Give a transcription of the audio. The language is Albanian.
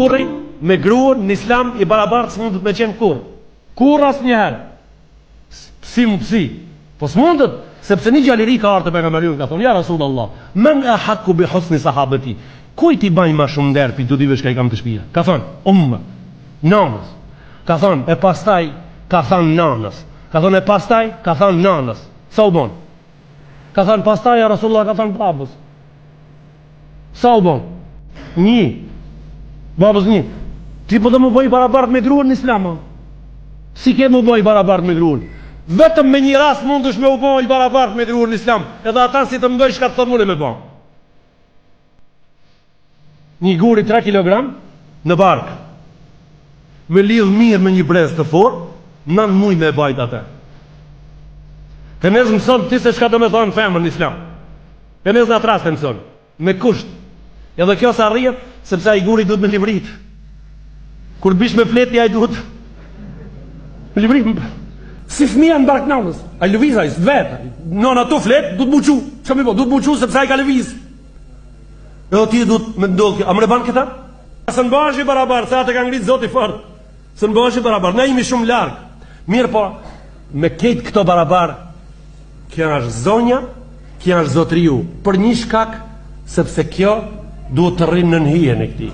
Kurri me gruan në islam i barabartë s'mund të me qenë kur asnjëherë. Si po s'mundet, sepse një gjalleri ka ardhur te pejgamberi ka thonë ja Rasulullah, men ahaqu bi husni sahabati, kujt i bën më shumë nder pi dy vesh që i kam të shtëpia. Ka thonë nanës. Ka thonë e pastaj ka thonë nanës. Ka thonë e pastaj ka thonë nanës. Sa u bon? Ka thonë pastaj ja Rasulullah ka thonë babës. Sa u bon? Babës një. Ti po do më bëj barabartë me gruan në islam. Si ke më bëj barabartë me gruan? Vetëm me një rast mundesh me u bëj barabartë me gruan në islam. Edhe ata si të më bëjsh ka të thonë me bë. Një guri 3 kg në barkë. Me lidh mirë me një brez të fortë, 9 muaj me bajt atë. Kënez mëson ti se çka do të thonë femër në islam. Kënez në atë rast e mëson me kusht. Edhe kjo sa rrihet sepse ai guri duhet me livrit. Kur bish me fleti ai duhet me livrit. Si fëmia në bark nanës. Ai lëviz ai vet. Nona tu flet, duhet buçu. Çfarë më bë? Duhet buçu sepse ai ka lëviz. Edhe ti duhet me ndokë. A më ban këta? Së në bashkë i barabar, sa të ka ngritë zoti fort. Së në bashkë i barabar, ne jemi shumë largë. Mirë po, me ketë këto barabar, kjo është zonja, kjo është zotriu. Për një shkak, sepse kjo duhet të rrinë në hijen e këtij.